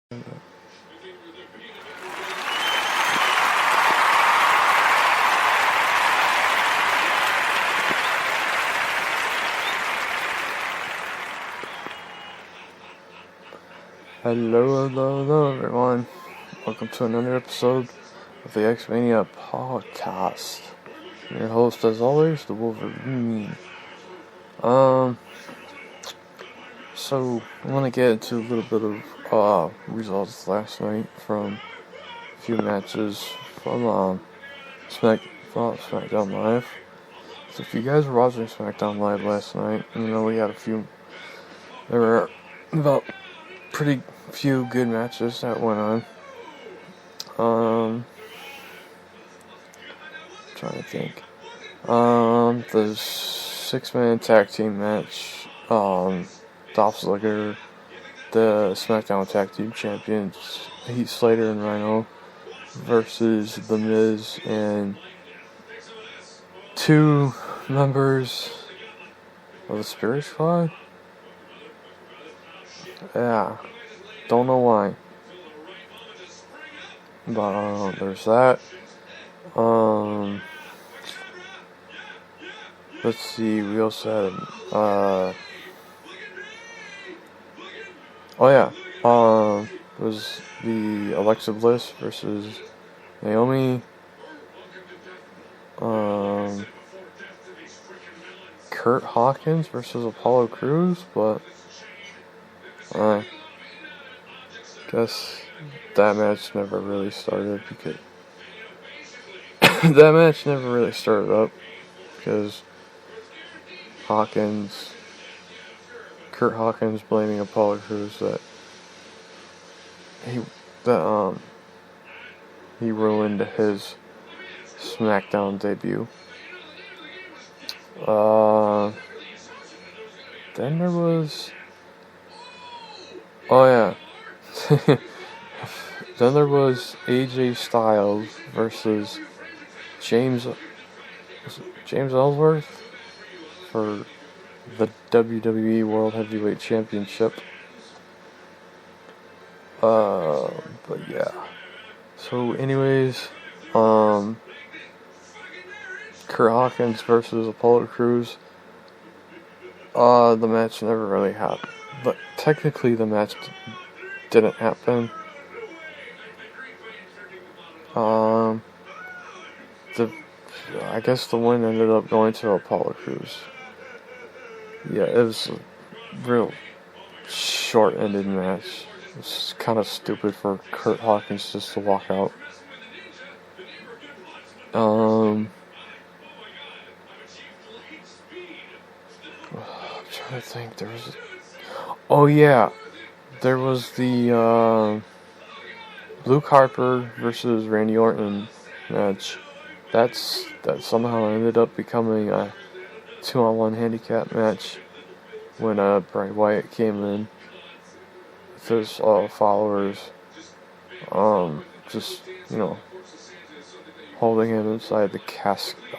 Hello, everyone. Welcome to another episode of the X-Mania podcast. I'm your host, as always, the Wolverine. So I want to get into a little bit of results last night from a few matches from SmackDown Live. So if you guys were watching SmackDown Live last night, we had there were about pretty few good matches that went on. Trying to think. The 6-man tag team match, Dolph Ziggler, the SmackDown Tag Team Champions, Heath Slater and Rhino, versus The Miz and two members of the Spirit Squad. Yeah, don't know why. But there's that. Let's see, we also had was the Alexa Bliss versus Naomi. Kurt Hawkins versus Apollo Crews, but I guess that match never really started because Kurt Hawkins blaming Apollo Crews that he ruined his SmackDown debut. Then there was then there was AJ Styles versus James Ellsworth for the WWE World Heavyweight Championship. But yeah. So anyways, Kurt Hawkins versus Apollo Crews. The match never really happened. But technically the match didn't happen. I guess the win ended up going to Apollo Crews. Yeah, it was a real short-ended match. It's kind of stupid for Kurt Hawkins just to walk out. I'm trying to think. There was the Luke Harper versus Randy Orton match. That somehow ended up becoming a 2-on-1 handicap match when Bray Wyatt came in with his followers, just holding him inside the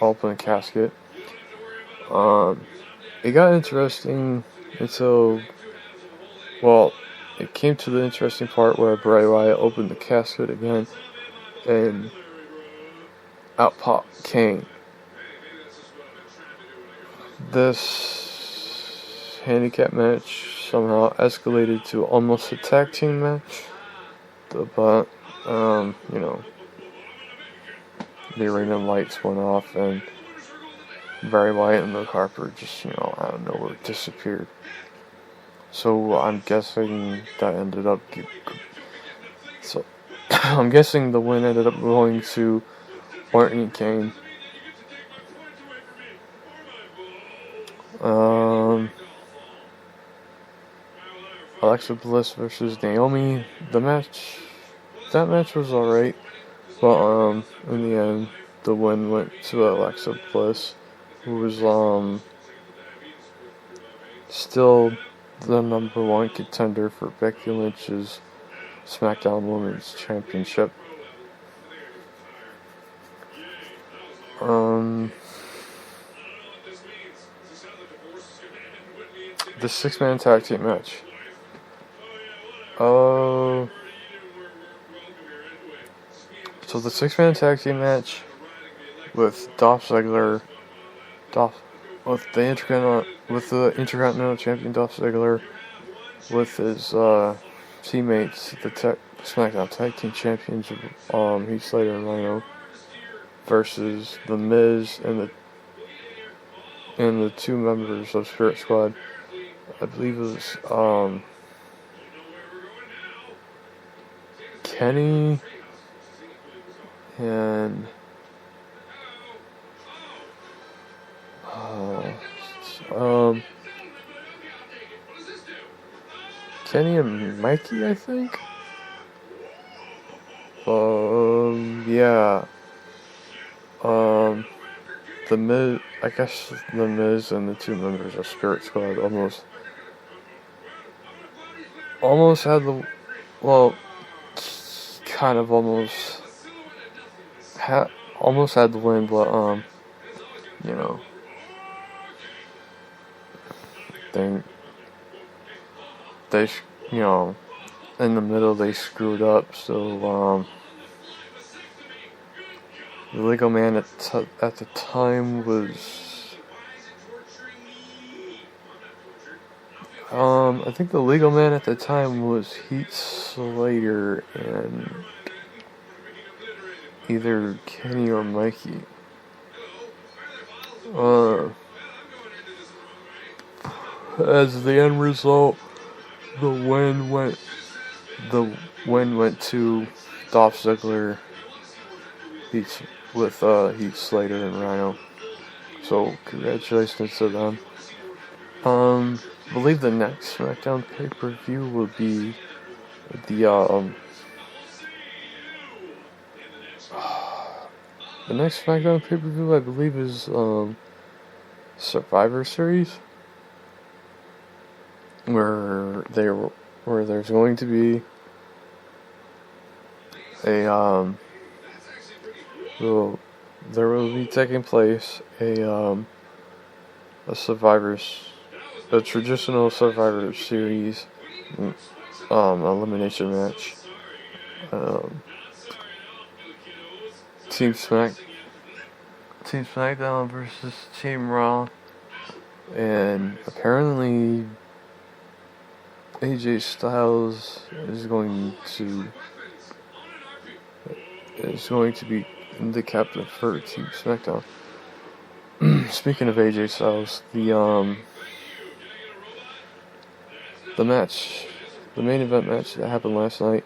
open casket. It got interesting until, it came to the interesting part where Bray Wyatt opened the casket again, and out popped Kane. This handicap match somehow escalated to almost a tag team match, but the arena lights went off and Bray Wyatt and Luke Harper just out of nowhere disappeared. So I'm guessing that ended up. I'm guessing the win ended up going to Orton and Kane. Alexa Bliss versus Naomi. That match was alright, but in the end, the win went to Alexa Bliss, who was still the number one contender for Becky Lynch's SmackDown Women's Championship. The 6-man tag team match. So the 6-man tag team match with Dolph Ziggler, with the Intercontinental Champion Dolph Ziggler, with his teammates, the SmackDown Tag Team Champions, Heath Slater and Rhino, versus The Miz and the two members of Spirit Squad. I believe it was Kenny and Kenny and Mikey, I think. Yeah. The Miz, I guess The Miz and the two members of Spirit Squad almost had the, well, kind of almost had the win, but you know, they you know, in the middle they screwed up, so the legal man at the time was I think the legal man at the time was Heath Slater and either Kenny or Mikey. As the end result, the win went to Dolph Ziggler with Heath Slater and Rhino. So congratulations to them. I believe the next SmackDown pay-per-view will be the next SmackDown pay-per-view, I believe, is Survivor Series, where there's going to be there will be taking place a traditional Survivor Series elimination match. Team SmackDown versus Team Raw, and apparently AJ Styles is going to be the captain for Team SmackDown. Speaking of AJ Styles, the main event match that happened last night,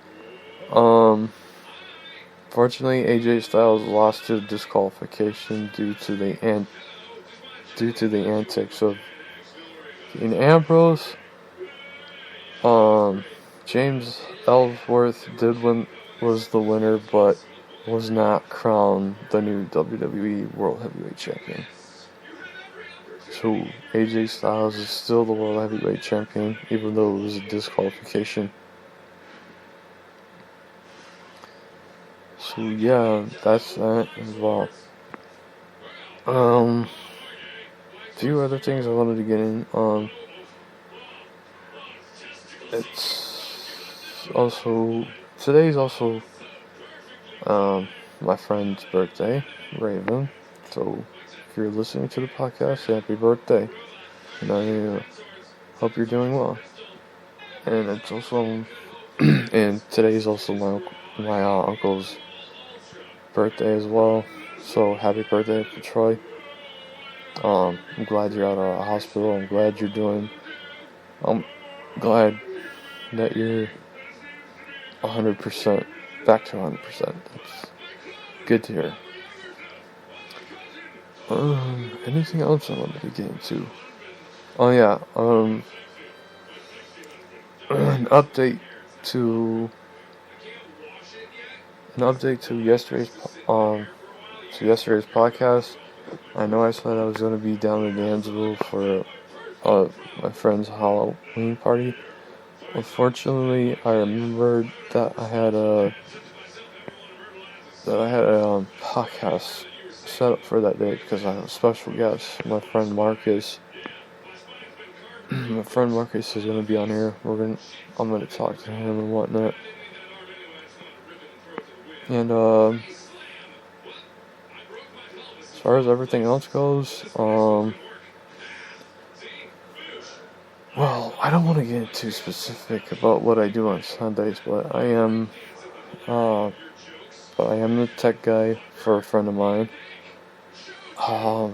fortunately AJ Styles lost to disqualification due to the antics of Dean Ambrose. James Ellsworth was the winner, but was not crowned the new WWE World Heavyweight Champion. So AJ Styles is still the World Heavyweight Champion, even though it was a disqualification. So yeah, that's that as well. A few other things I wanted to get in. Today's also my friend's birthday, Raven. So if you're listening to the podcast, happy birthday, and I hope you're doing well. And it's also and today's also my uncle's birthday as well. So happy birthday for Troy. I'm glad you're out of the hospital. I'm glad that you're 100%, back to 100%. That's good to hear. Anything else I wanted to get into? Oh yeah, an update to yesterday's podcast. I know I said I was going to be down in Dansville for my friend's Halloween party. Unfortunately, I remembered that I had a podcast set up for that day because I have a special guest. My friend Marcus. My friend Marcus is going to be on here. I'm going to talk to him and whatnot. And as far as everything else goes, well, I don't want to get too specific about what I do on Sundays, but I am the tech guy for a friend of mine. I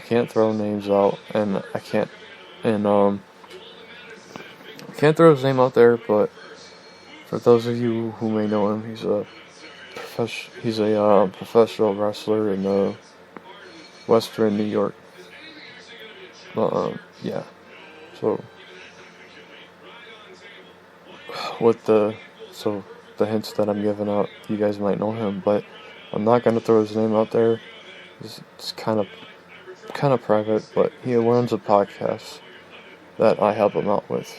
can't throw names out, and I can't throw his name out there, but for those of you who may know him, he's a professional wrestler in Western New York. Yeah. So the hints that I'm giving out, you guys might know him, but I'm not gonna throw his name out there. It's kind of private, but he runs a podcast that I help him out with.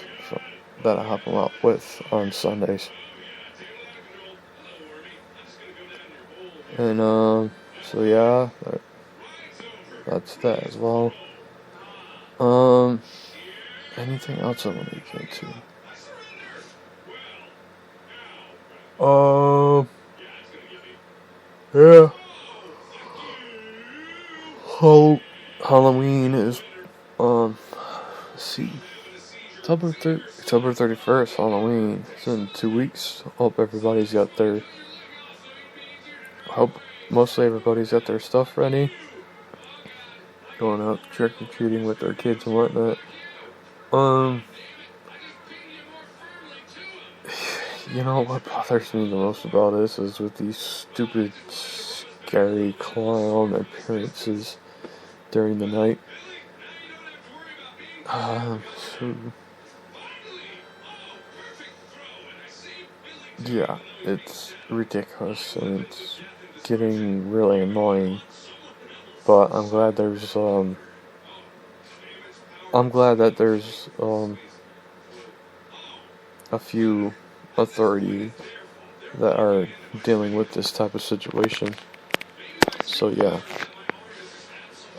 On Sundays. And so yeah, that's that as well. Anything else I want to get into? Yeah. Halloween is let's see, October 31st. Halloween. It's in 2 weeks. Hope mostly everybody's got their stuff ready. Going out trick or treating with their kids and whatnot. You know what bothers me the most about this is with these stupid, scary clown appearances during the night. Yeah, it's ridiculous and it's getting really annoying. But I'm glad that there's a few authority that are dealing with this type of situation. So yeah.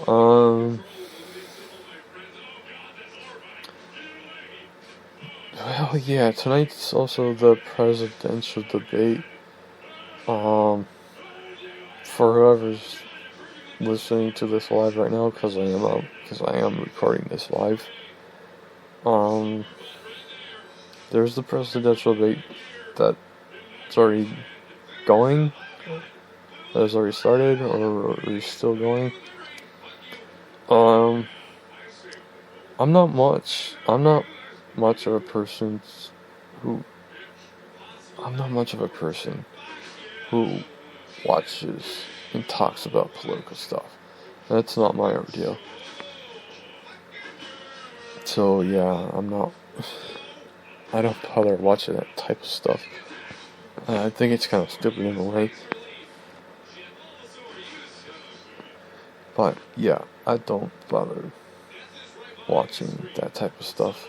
Well, yeah, tonight's also the presidential debate. For whoever's listening to this live right now, because I am recording this live. There's the presidential debate that's already going, that has already started, or is still going. I'm not much of a person who watches and talks about political stuff. That's not my ordeal. So yeah, I don't bother watching that type of stuff. I think it's kind of stupid in a way. But yeah, I don't bother watching that type of stuff.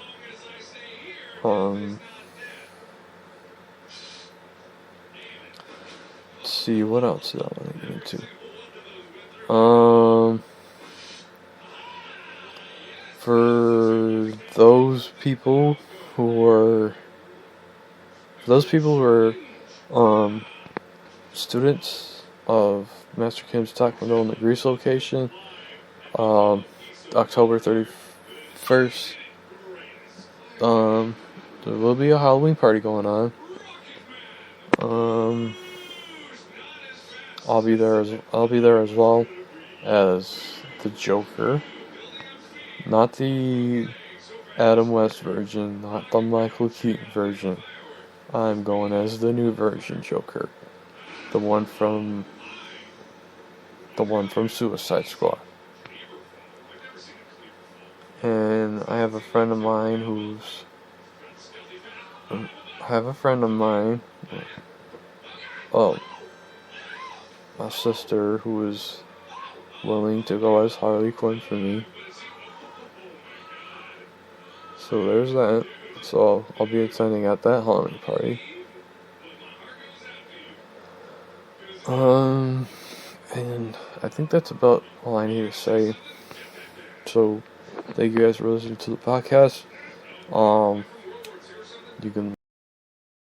Let's see, what else did I want to get into? For those people who are students of Master Kim's Taekwondo in the Greece location, October 31st, there will be a Halloween party going on. I'll be there as well as the Joker, not the Adam West version, not the Michael Keaton version. I'm going as the new version Joker, the one from Suicide Squad. And I have a friend of mine my sister, who is willing to go as Harley Quinn for me. So there's that. So I'll be attending at that Halloween party. And I think that's about all I need to say. So thank you guys for listening to the podcast. You can